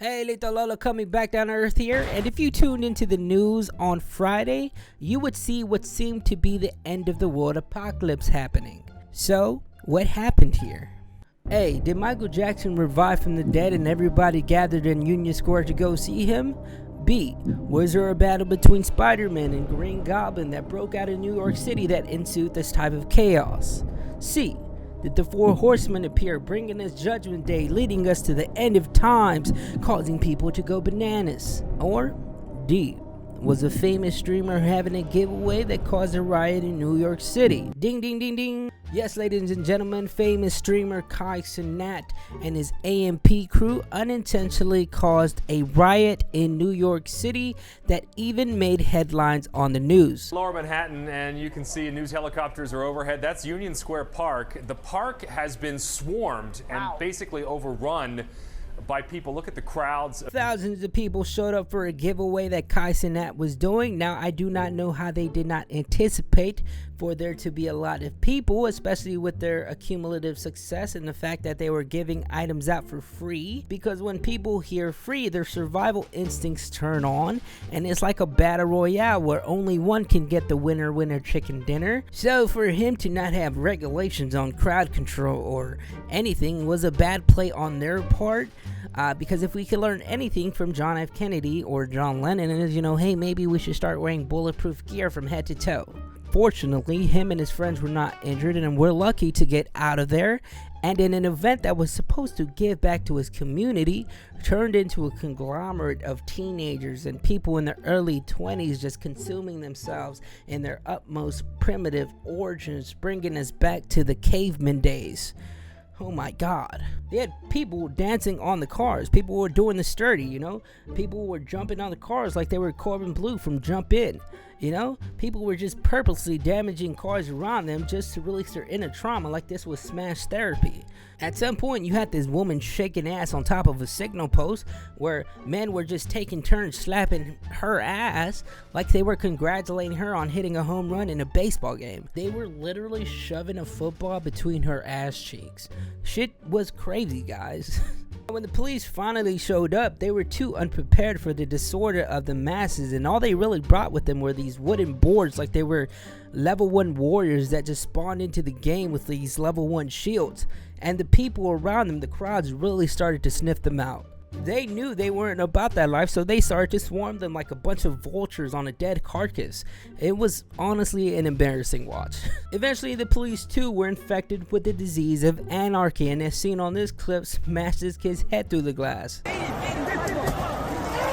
Hey, Little Lola coming back down to earth here, and if you tuned into the news on Friday, you would see what seemed to be the end of the world apocalypse happening. So, what happened here? A. Did Michael Jackson revive from the dead and everybody gathered in Union Square to go see him? B. Was there a battle between Spider-Man and Green Goblin that broke out in New York City that ensued this type of chaos? C. Did the four horsemen appear, bringing us Judgment Day, leading us to the end of times, causing people to go bananas? Or D. Was a famous streamer having a giveaway that caused a riot in New York City? Ding, ding, ding, ding. Yes, ladies and gentlemen, famous streamer Kai Cenat and his AMP crew unintentionally caused a riot in New York City that even made headlines on the news. Lower Manhattan, and you can see news helicopters are overhead. That's Union Square Park. The park has been swarmed and basically overrun by people. Look at the crowds. Thousands of people showed up for a giveaway that Kai Cenat was doing. Now, I do not know how they did not anticipate for there to be a lot of people, especially with their accumulative success and the fact that they were giving items out for free. Because when people hear free, their survival instincts turn on, and it's like a battle royale where only one can get the winner chicken dinner. So for him to not have regulations on crowd control or anything was a bad play on their part. Because if we could learn anything from John F. Kennedy or John Lennon, it is, hey, maybe we should start wearing bulletproof gear from head to toe. Fortunately, him and his friends were not injured, and we're lucky to get out of there. And in an event that was supposed to give back to his community, turned into a conglomerate of teenagers and people in their early 20s just consuming themselves in their utmost primitive origins, bringing us back to the caveman days. Oh my God. They had people dancing on the cars. People were doing the sturdy, People were jumping on the cars like they were Corbin Blue from Jump In, People were just purposely damaging cars around them just to release their inner trauma like this was smash therapy. At some point, you had this woman shaking ass on top of a signal post where men were just taking turns slapping her ass like they were congratulating her on hitting a home run in a baseball game. They were literally shoving a football between her ass cheeks. Shit was crazy, guys. When the police finally showed up, they were too unprepared for the disorder of the masses, and all they really brought with them were these wooden boards like they were level 1 warriors that just spawned into the game with these level 1 shields. And the people around them, the crowds, really started to sniff them out. They knew they weren't about that life, so they started to swarm them like a bunch of vultures on a dead carcass. It was honestly an embarrassing watch. Eventually, the police too were infected with the disease of anarchy, and as seen on this clip, smashed this kid's head through the glass.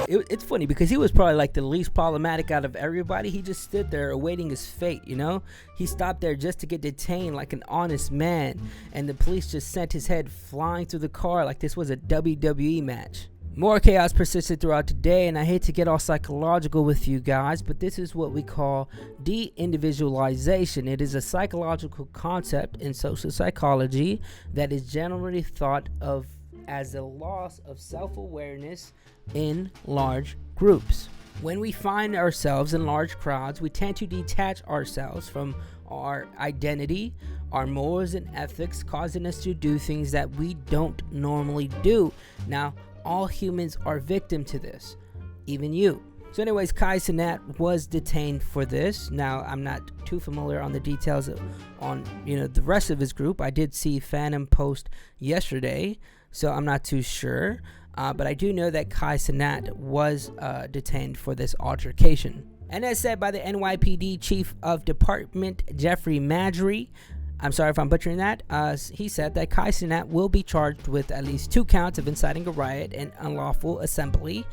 It's funny because he was probably like the least problematic out of everybody. He just stood there awaiting his fate, He stopped there just to get detained like an honest man, and the police just sent his head flying through the car like this was a WWE match. More chaos persisted throughout the day, and I hate to get all psychological with you guys, but this is what we call de-individualization. It is a psychological concept in social psychology that is generally thought of as a loss of self-awareness in large groups. When we find ourselves in large crowds, we tend to detach ourselves from our identity, our morals and ethics, causing us to do things that we don't normally do. Now, all humans are victim to this, even you. So anyways, Kai Cenat was detained for this. Now, I'm not too familiar on the details on the rest of his group. I did see Phantom post yesterday, so I'm not too sure. But I do know that Kai Cenat was detained for this altercation. And as said by the NYPD Chief of Department, Jeffrey Madry, I'm sorry if I'm butchering that, he said that Kai Cenat will be charged with at least 2 counts of inciting a riot and unlawful assembly,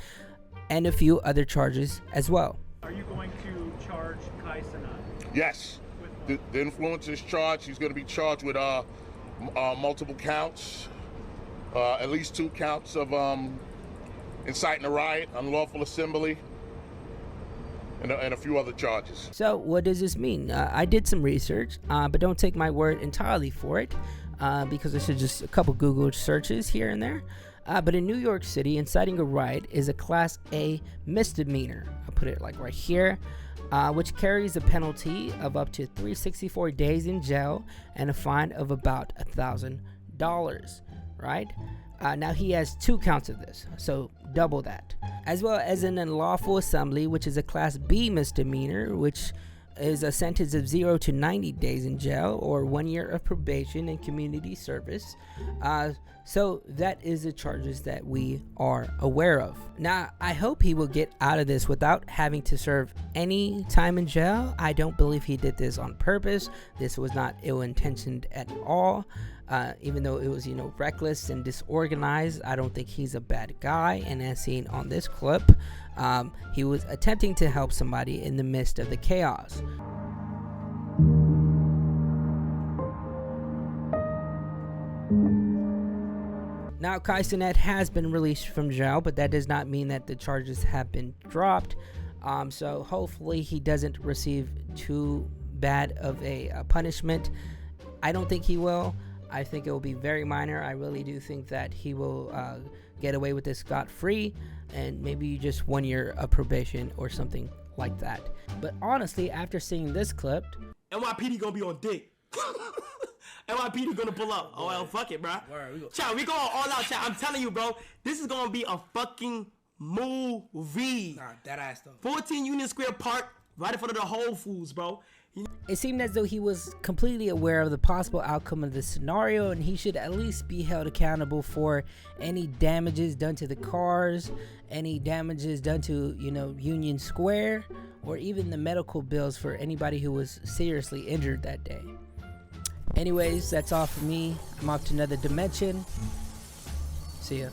and a few other charges as well. Are you going to charge Kai Cenat? Yes. The influencer is charged. He's going to be charged with multiple counts. At least 2 counts of inciting a riot, unlawful assembly, and a few other charges. So what does this mean? I did some research, but don't take my word entirely for it, because this is just a couple Google searches here and there. But in New York City, inciting a riot is a Class A misdemeanor. I'll put it like right here, which carries a penalty of up to 364 days in jail and a fine of about $1,000. Right? Now he has 2 counts of this, so double that, as well as an unlawful assembly, which is a class B misdemeanor, which is a sentence of 0 to 90 days in jail or 1 year of probation and community service. So that is the charges that we are aware of. Now, I hope he will get out of this without having to serve any time in jail. I don't believe he did this on purpose. This was not ill-intentioned at all. Even though it was, reckless and disorganized, I don't think he's a bad guy. And as seen on this clip, he was attempting to help somebody in the midst of the chaos. Now, Kai Cenat has been released from jail, but that does not mean that the charges have been dropped. So hopefully he doesn't receive too bad of a punishment. I don't think he will. I think it will be very minor. I really do think that he will get away with this scot-free, and maybe just 1 year of probation or something like that. But honestly, after seeing this clip, NYPD gonna be on dick. NYPD gonna pull up. Oh well, fuck it, bro. Chat, we going all out, chat. I'm telling you, bro. This is gonna be a fucking movie. Nah, that ass though. 14 Union Square Park, right in front of the Whole Foods, bro. it seemed as though he was completely aware of the possible outcome of the scenario, and he should at least be held accountable for any damages done to the cars, any damages done to, Union Square, or even the medical bills for anybody who was seriously injured that day. Anyways, that's all for me. I'm off to another dimension. See ya.